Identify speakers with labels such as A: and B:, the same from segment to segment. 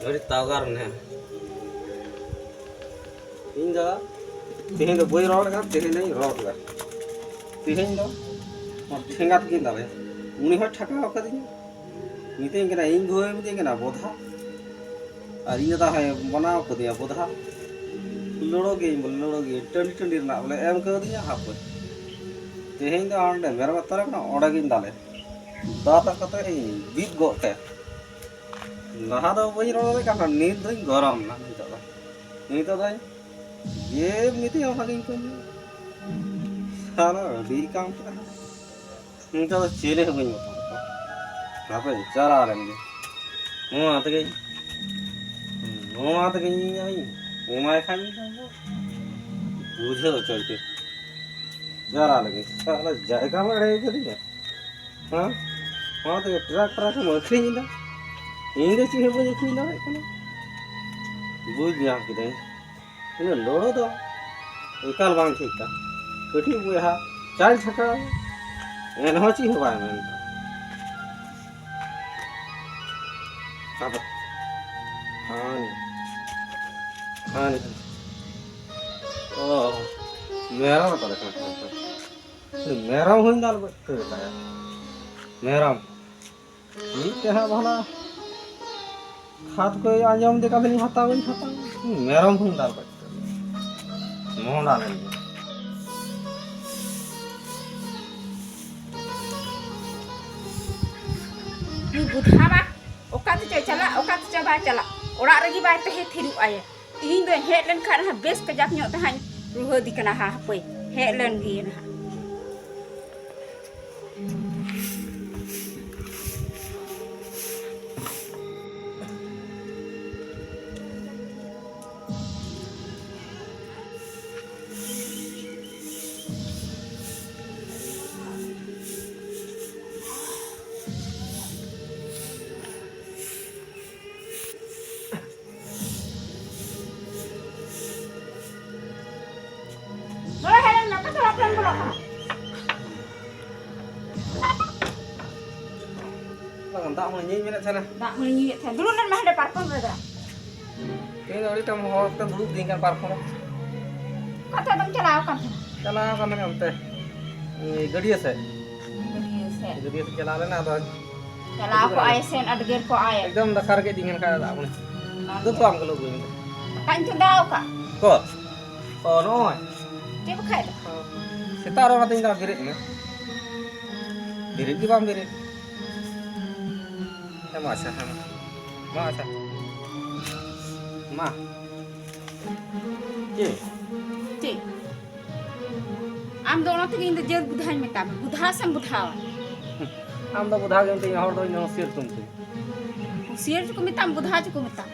A: Jadi tagar nih. Ini tihin do boy roll kan tihin नहीं roll kan. Tihin do ठेंगात किन दाले. उन्हीं हट ठका होकर दिन. नीते इनके ना इंग हुए मुझे इनके ना बोधा. और ये तो है बनाओ को दिया बोधा. लोड़ोगे टंडी ना बोले एम कर दिया हाफ पर. तिhin do आंडे मेरा बता रहा ना ओड़ा किन दाले. दाता कतो है बीत गो के. लहा दो बोई रोल का नींद दो गरम ना नींद दो ये नीति हम इनको सारा डी काम कर नींद तो चेले हो गई मत आप चला लेंगे मुँह आते गई नहीं उमाय खानी बुझे हो चलते चला लेंगे सारा जायका में रहेगा नहीं हाँ वहाँ तो ट्रक मछली नहीं था ini sih heboh itu nih kan, bujuk kita ini loro tuh, ikal bang kita, ketik buah, cari cakap, enak sih heboh ini, apa, hani, oh, merah apa dah kan, merah hundal betul ya, merah, ini kah bahana खाद को आजम देखा भी नहीं खाता मेरम हूँ डाल पड़ता मोह डालेंगे
B: बुधावा ओका तो चला चला ओड़ा रगी बाय ते हे थिरु आए तीन दो हे लन खाना बेस के जाक न्यो तहां रुह दिकना हा पे हे लन गी ना
A: tak mau nyanyi mana sana
B: tak menyi dulu nan mah ada parfum ada
A: ini orang kamu hor kita dulu tinggal parfum
B: kata tum चलाओ kan
A: हम ते गड़िया से चला लेना तो
B: चलाओ को आए सेन अडगेर को आए
A: एकदम दकार के दिंगन का दा अपने दो तो हम लोग ini
B: kan cendau ka
A: ko oh no
B: dia pakai
A: setar orang tinggal diri ini diri di bang diri masa ma
B: Cik am dono te inde jer budhain meta budha sam budhawa
A: am do budha gen te hor do no sir tum te
B: sir ko meta budha ko meta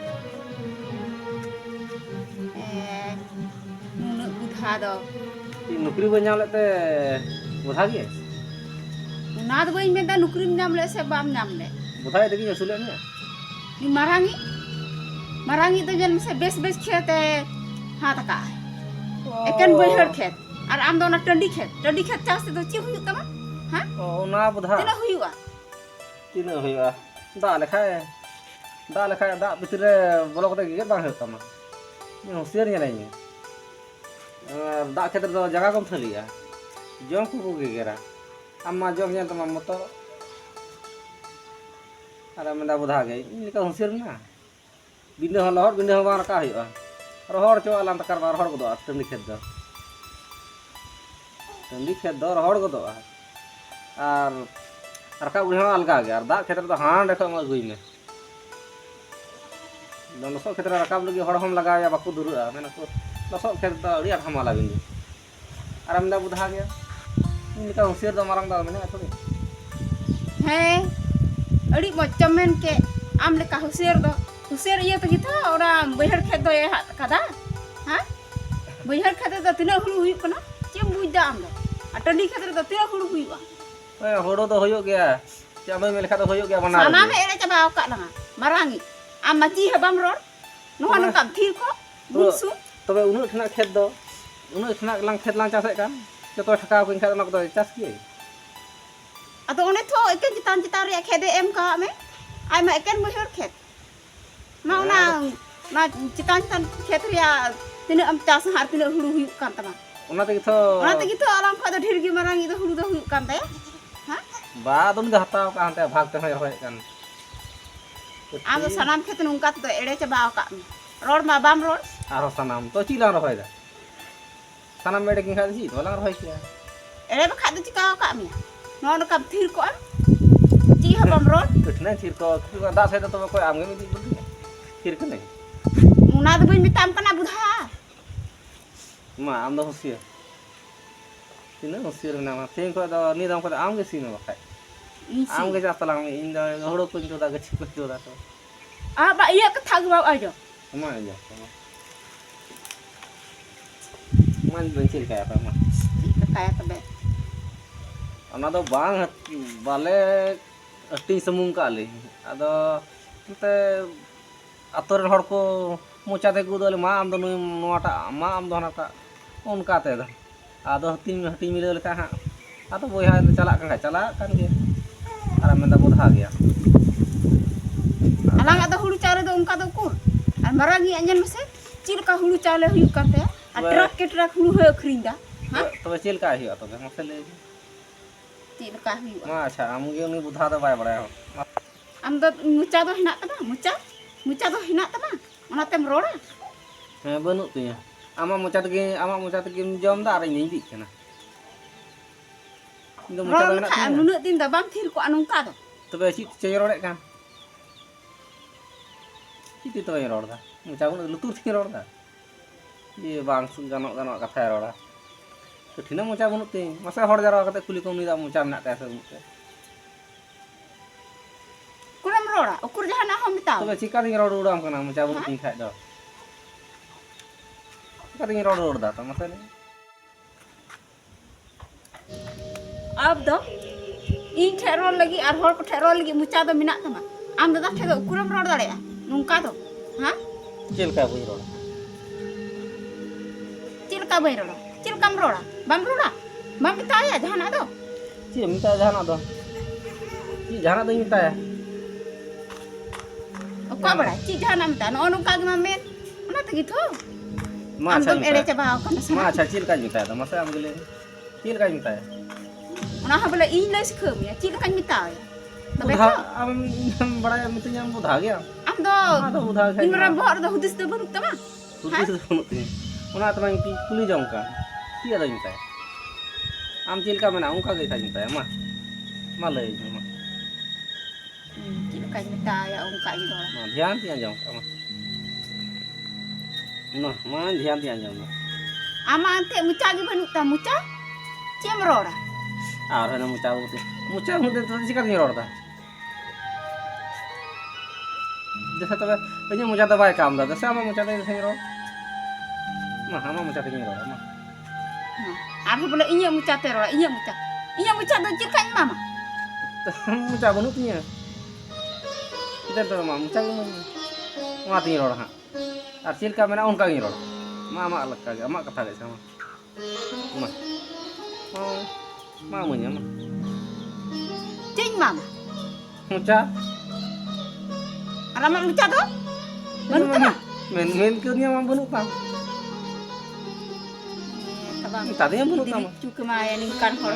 B: nuna budha do
A: nukri ba nyam lete budha ge
B: una do bain meta nukri nyam le se bam nyam le
A: budha itu ki asule ne
B: ni marangi to jan se bes खेत हाथ का एकेन बहर खेत और आम दोना टंडी खेत चास तो ची हुई तमा हां
A: ओ ना बुधा तीना हुईवा दा लेखा दा भीतर बोलो कते गेट बांग होता मा नि होशियार नहीं दा खेत दो जगह कम थलिया जम को गेरा अम्मा जम जन तमा मतो अरे मैं बुधा गई इनका होशियार ना बिंदे हो लहर बिंदे हो बार का हुआ रोहड़ चो आलाम तकर बार रोहड़ गदो टंडी खेत दो रोहड़ गदो और रका उहे अलगा गया और दा खेत तो हां देखो म गई में लसो खेत रकाब लगी हड़ हम लगा या बाकू दुरुआ मैंने को लसो खेत तो अड़ी हमाला बिंदी और हम दा बुधा गया इनका होशियार दो मारंग दा मैंने थोड़ी
B: है अड़ी मचमेन के आम लेका होशियार ये तो गीता और बहर खेत दो हाथ कदा हां बहर खेत तो तिना हुलु हुई कना चे बुझदा आम टंडी खेत तो तिना हुलु हुईवा
A: ए होड़ो तो होयो गया चामे में लेखा तो होयो गया बना
B: साना में एरे चबा का लगा मारांगी आम मची हबाम रोड नो नो काम थीर को बुसु
A: तबे उनु खना खेत दो उनु खना लांग खेत लांग चासे kan जतो ठका को खेत ना को चास की
B: अतो ओने थो एके चितान रे खेदे एम का में आई मा एकेन बहर खेत मा ओना ना चितान खेत रे तीन चास हार तीन हुड़ू हुई कान तमा
A: Ona te gitu.
B: ona te gitu alam kha ढेर गे marang itu hudu do huyu kan taya ha
A: Ba dun ga hataw ka ante bhag te hoy hoy kan.
B: am do sanam khet nungka to ede chaba ka rod ma bam rod
A: Aro sanam to chi lang hoy da. Sanam mede king khadi chi to lang hoy kia.
B: ede ba kha do chika ka mi no no kam thir ko am chi ha bam rod
A: Kitna thir ko da sai to ko am ge mi bul. Thir ka nahi.
B: muna do bin mitam kana budha
A: Ma am do hosia. Sina hosia na ma ten ko da ni dam ko am ge sina ba khai. Am ge ja talang mi in da hodo ko jo da ge chi ko jo da to.
B: ah ba iya ka thag ba ajo
A: Ma aja. Man ben chi ka pa ma.
B: kaya ka be
A: Ona do bang bale ati samung kali. Ado te atoren hor ko mocha te gudole ma am do nuata ma am do nata onka te da. Ado hati mile leka ha. Ado boya chalak kan ge. Ara menda bodha gaya.
B: alang ada hulu chale do unka do kur ar marangi anjan mase chil ka hulu chale huyu kan taya atrak ke trak hulu he khrinda ha
A: To chil ka hi to ma se le.
B: chil ka huyu
A: Ma acha am ge uni bodha da bai bara.
B: am do mucha do hina tama mucha do hina tama ona tem roda
A: He banu tu ya. Ama mocha te ge jom da ara ni dik kana. Indo mocha da
B: roda
A: na
B: ka am nunu tin da bam thir ko anungka do
A: to be chi che ro kan. Itu to ro da. Mocha ko lutur thi ro da. Ye bang sun ganok katha ro da. To thina mocha banu te masa hor jara kate kuli kom ni da mocha na ka se.
B: kuram roda ukur jahana hom
A: To
B: bitau
A: be chika ding ro udam kana mocha banu tin khai do. Chika ding ro da to masa ni.
B: ab do in therol lagi ar hor ko therol lagi mucha do minak tama am do da the do kuram roda dare nungka do ha
A: Chil ka bui ro.
B: chil ka bai roda chil kam roda bam bitau ya jahana do
A: Chi minta jahana do. Chi jahana do minta ya.
B: Kau bera, cik jahana minta, no nungka gima men, mana tu gitu?
A: Ma
B: Am
A: acha.
B: dom ere coba aku nasi.
A: Ma acha chil ka minta da masa am gele. Chil ka minta ya.
B: Mana hal bela ini lah sekem ya, cik kan minta ya. Tapi
A: Budha am bada mitunya budha gaya.
B: am do,
A: Ada budha khai.
B: ini orang bawa do hudis do baru tama.
A: Tuti sunu ti. Ona ta mang ki kuli jong ka. Ti ada minta. Am chil ka mena ungka ge khai minta ma. Ma le ma.
B: Cik kan minta ya ungka gitu lah.
A: Ma dhyan ti anjong ma. No, ma dhyan ti anjong.
B: Ama ante mucha gima baru tama mucha, cik merora.
A: Ar hana mucha uti. Mucha hunde to chika ni rorda. Desa to be mucha da bai kam da. Desa ama mucha da ni ro. Ma ama mucha da ni ro ma.
B: Aku bela ini mucha terora, ini mucha do cik kan mama.
A: Mucha bunut ni. Kita to ma mucha ko ma ti ro ha. Ar chil ka mena unka ni ro. Ma alak ka ama katha ge sama. Ma. Oh. Ma munya ma.
B: Cik mama.
A: Mucha.
B: Arama mucha do? Baru tama.
A: Men ke ni ma bunut ta.
B: Tabang.
A: Tadi yang bunut ta ma.
B: Cukup maya ningkan hor.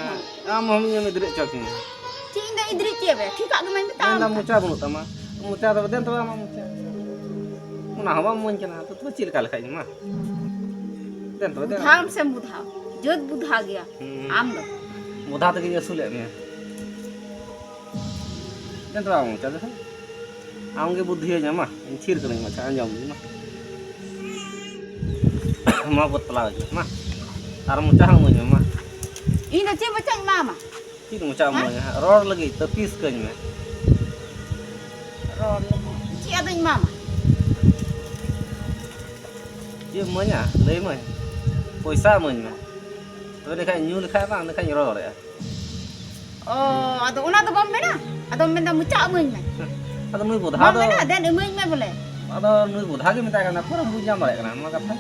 A: Am ham ni me dire chok ni.
B: Cik indah idri cik be, cik gima minta.
A: Anda mucha bunut ta ma. Mucha da den to ma mucha. Una hawa mun kana to to chil kal khai ma. Den to den.
B: Buddha से बुधा जोत बुधा गया आम लो
A: Muda ta ki sule me. Den to am mucha da. Am ge buddhi nya ma. Chil kal ma cha anjam ma. Ma bot pala ma. Ar mucha ham nya ma.
B: ini cik macam mama
A: Chil mucha mo nya. Ror lagi to pis kany me.
B: rol cik ada mama
A: Ye mo nya le mo. Poisa mo nya. To le khai nyu le khai bang le khai ro re.
B: oh ada una tu bom mena ada mena mucak mun me
A: Ada nui budha
B: bom
A: do.
B: mena dan mun me boleh
A: Ada nui budha ge minta kana pura buja mare kana ma katha.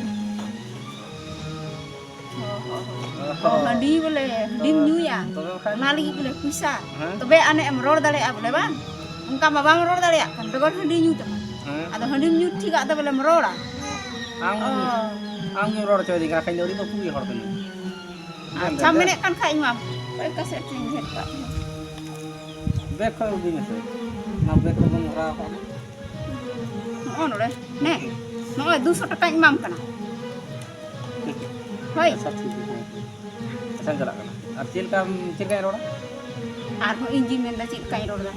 B: oh hadi boleh dim nyu ya
A: To khai.
B: na lagi boleh puisa
A: Hah?
B: to be ane em rol dale boleh bang ungka ma bang rol dale kan be hadi nyu tu ada handi Newt ठीक आता बोले मरोड़ा
A: आम के road चोरी का खाई दौड़ी तो पूरी हड़ कनी
B: अच्छा मैंने kan खाई मां पर कैसे ट्रेन है का
A: बैग को भी नहीं ना बैग को बन रहा है
B: on udah nek no 200 taka imam kana hoi
A: अच्छा ठीक है अच्छा चला करना अब चिल का road
B: ar ho inji menda cik kai roda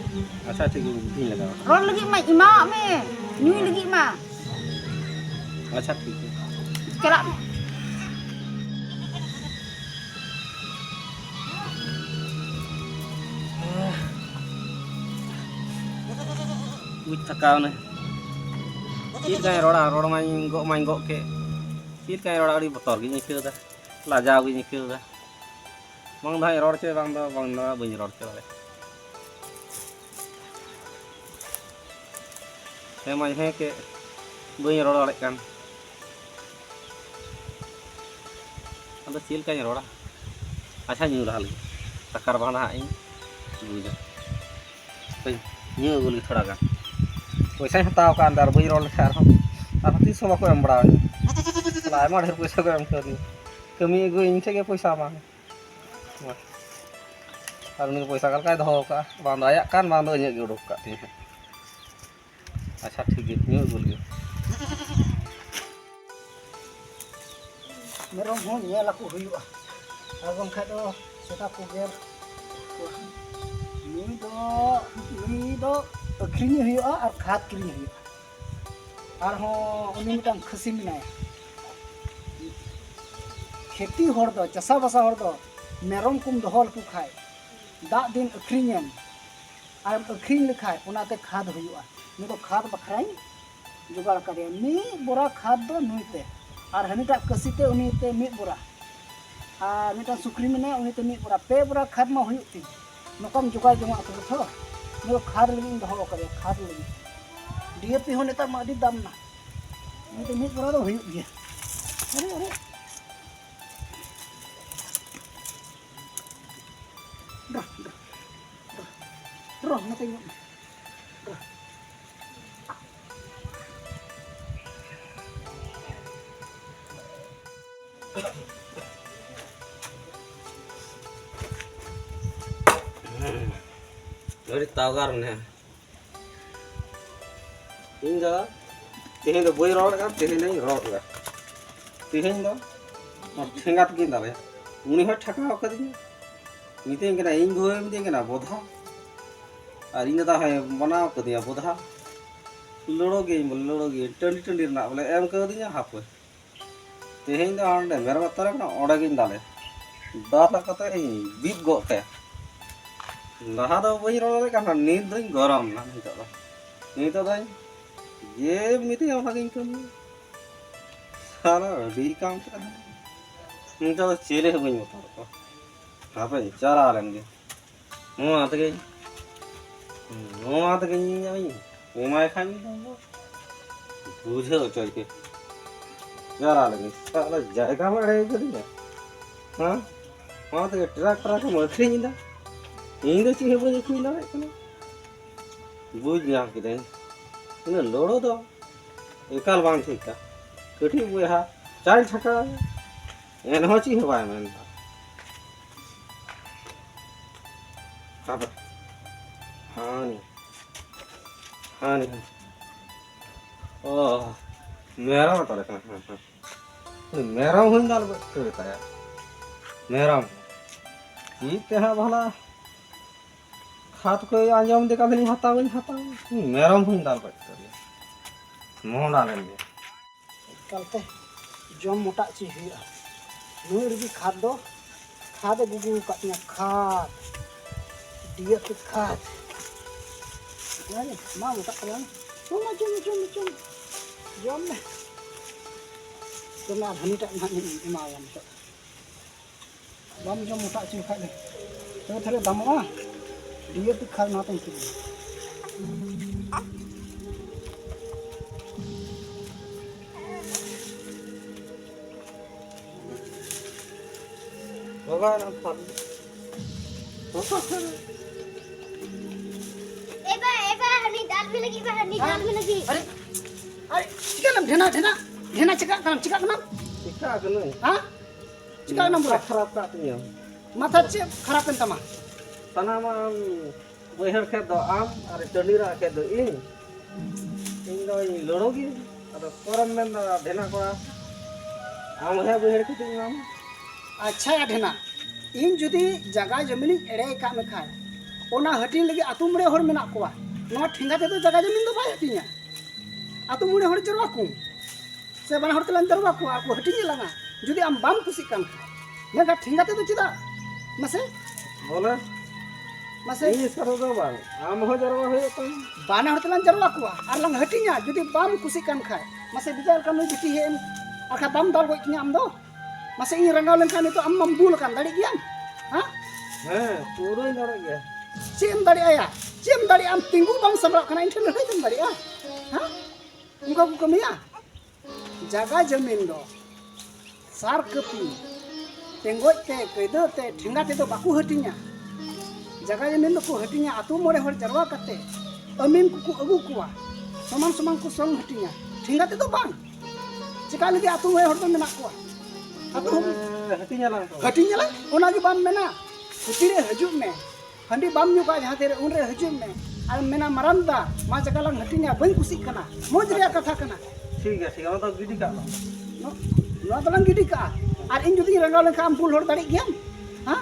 A: अच्छा ठीक है भी लगा
B: rod lagi ma ima me nyui lagi ma
A: अच्छा ठीक है
B: kala
A: Wih thakau nih. Chít cái roड main gõ ke. Chít cái roड đi botol cái như kia ta. Lajau cái như kia ta. Bang thai roड chơi bang đó bình roड chơi. Thế mày he ke bình roड lại kan. Ada chít cái roड. Acha nyu dah lagi. Takar bang dah ini. Buja. Nyu guli थोड़ा kan. पैसा हताव का अंदर बई role खार हम और 30 को M बड़ा लाय मा ढेर पैसा को एम करनी कमी एगो इनसे के पैसा मा और उनके पैसा का दो का बांध आया कान बांध इने के उडुक का अच्छा ठीक है न्यू बोल गयो
C: मेरो हो नेला को हुयुआ और बंखा दो सेटा को गेर नी दो अखरिनी हुयुआ और खाद किरिनी हुयुआ और हो उनी मिटांग खसी मिनाय खेती हर दो चसा बसा हर दो मेरम कुम दोहल को खाय दा दिन अखरिनियम और अखरिन लिखाय उनाते खाद हुयुआ नि तो खाद बखराई जुगाड़ करे नि बोरा खाद दो नुइते और हनीटा कसीते उनीते मी बोरा और मिटा सुक्री मिने उनीते मी बोरा पे बोरा खाद मा हुयुती नकम जुगाड़ जमा को थो मेरे खाद लगी दो करे खाद लगी डीएपी हो नेता माडी दाम ना मैं तो मी बोरा तो हुयुत गया अरे ड्रो मत यो
A: Dari tagar nih. Ini dah, tihin dah boy road kan, tihin nih road lah. Tihin dah, tingkat kita lah. Muni hot thaka apa tadi? Meeting kena inggo, meeting kena bodha. Hari ini dah hai mana apa dia bodha? Loro game, turn nak boleh em kau tadi apa? Tihin dah anda, mereka batara kena orang kita lah. Dah tak kata ini big go teh. Nah, ada boy roda kan नींद नहीं गरम ना नहीं तो नहीं तो दाई ये मिते हम लगे इनकम सारा डी काम कर नहीं तो चेले है नहीं होता तो हाँ पे चार आ लेंगे मुँह आते गई नहीं वो माय खाने तो बुझे हो चल के चार आ लेंगे सारा जाएगा मरे करी हाँ वहाँ तो ट्रक के मरते नहीं था इन दो चीज़ बजे खुल रहा है कना बुझ गया कि नहीं इन्हें लोड़ो दो एकाल बांध ठीक था कठी बुए हा चाल छका एन हो चीज़ है मैंने अब हाँ नहीं ओह मेरा बता रहा हाँ मेरा हूँ दाल बताया मेरा ठीक है भला खात को आंजाम देखा नहीं हाता मेरम हुई दाल पट कर मोह डालेंगे
C: कलते जम मोटा चीज हुआ नुई रगी खाद गुगु काटना खाद डीएपी खाद यानी मां मोटा कलान जम में तो ना हनीटा ना इमायाम तो बम जम मोटा चीज खा ले तो थरे दामवा डीएपी खाद ना तंग की
A: होगा ना फल
D: एबा हनी दाल में लगी अरे
C: kanam dhena cekak kanam
A: Ika kena.
C: ha cekak kanam pura
A: Kharap kat ni.
C: matha ce kharap tama
A: Tanaman bayar khat do am ar tandira khat do ing. Ing do lorogi ado koram men da dhena kora. Am he bayar khat ing am.
C: अच्छा या ढेना इन जुदी जगह जमीन एड़े का में खाए ओना हटिन लगे आतु मुड़े हर मेना कोवा नवा ठेंगा ते तो जगह जमीन दो बाय हटिया आतु मुड़े हर जरवा को से बना हर तलन जरवा को आको हटिन लगा जुदी आम बाम कुसी कान खाए मेगा ठेंगा ते तो चिदा मसे
A: Bola.
C: मसे
A: Ini saro do bang. Am ho jarwa hoy to.
C: बाना हर तलन जरवा को आर लंग हटिया जुदी बाम कुसी कान खाए मसे बिचार कान बिटी हेन आखा बाम दल गो किया आम दो मसे इन रंगाव लेनखान itu am mamdul kan dari gian ha
A: Puro ndara gya.
C: Ciem dari ayah, ciem dari am tinggu bang sabrak kana inten dari tem dari ah, ha? Muka buka mia, jaga jamin do, sar kepi, tenggot te, kedo te, tinggal te do baku hatinya, jaga jamin do ku hatinya, atu more hor jarwa kate, amin kuku agu kuah, somang ku song hatinya, tinggal te do bang, jika lagi atu more hor do menak kuah, atu
A: Hatinya lang to.
C: hatinya lah, ona lagi bam mena, utire hajuk me. Handi bam nyuka jahan tere unre hujum me al mena maranda ma jakalang hatinya bang kusik kana mojriya katha kana
A: ঠিক আছে আমরা তো গিডি কালো
C: no talang gidi ka ar in judi rangaw len kam pul hor dari giam ha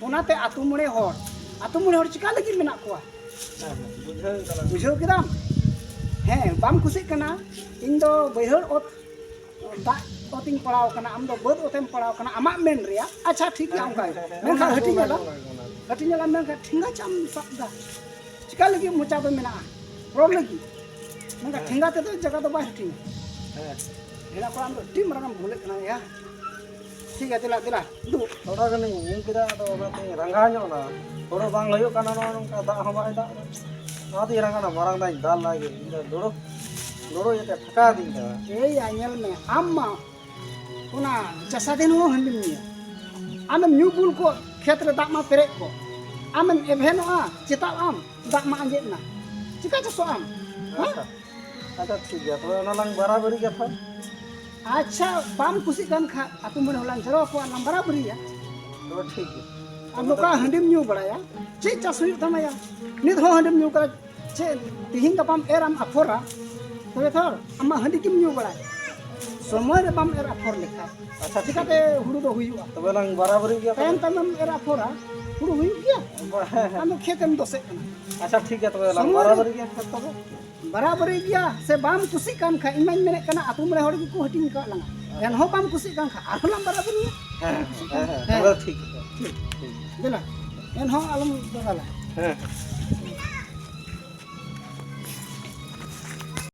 C: onate atu mure hor chika lagi mena koa
A: বুঝাই কালো
C: bujhau kidam he bam kusik kana in do bayhar ot da oting parau kana am do bod otem parau kana amak men ria acha thik ya amkai men kha hatinya la hatinya la men kha thinga cham sabda chika lagi mocha do mena rom lagi men kha thinga te do jaga do ba hatinya
A: হ্যাঁ
C: hela ko am do tim ranam bole kana ya ঠিক আছে দিলা দু
A: থোড়া Ghani in কিরা তো ওনাতে রাঙ্গা ño না থোড়া বাং লয়ো কানা নংকা দা হমাই দা নাদি রাঙ্গা marang dai dal lagi doro doro yete thaka din da
C: এই আইয়াল মে আম্মা una jasa den ho handim ni amem nyubul ko khetre dak ma perek ko amem evhen a cita am dak ma anjet na cika caso am
A: আচ্ছা ঠিক আছে তো না lang barabari ka tha
C: acha bam kusi kan kha atu mun holan jero ko am barabari ya
A: তো ঠিক
C: am ka handim nyu baraya ce caso yu tamaya nit ho handim nyu kara ce tihin ka pam eram afora tore thor amma handi kim nyu baraya সময় রে বাম এর আফর লেখা
A: আচ্ছা ঠিক
C: চিকাতে হুড়ু do huyuga
A: তবে lang barabari ka
C: তাইম তাম এর আফরা হুড়ু হুই গিয়া আমি খেতেম দসে কানা
A: আচ্ছা ঠিক আছে তবে lang barabari ka তবে
C: बराबर गया से बाम कुसी कान खा इमान मेने कना आतु मरे हड़ को हटिंग का लंगा यान हो बाम कुसी कान खा आरहलाम बराबर है
A: হ্যাঁ হ্যাঁ তবে ঠিক
C: देला यान हो आलम दगाला
A: হ্যাঁ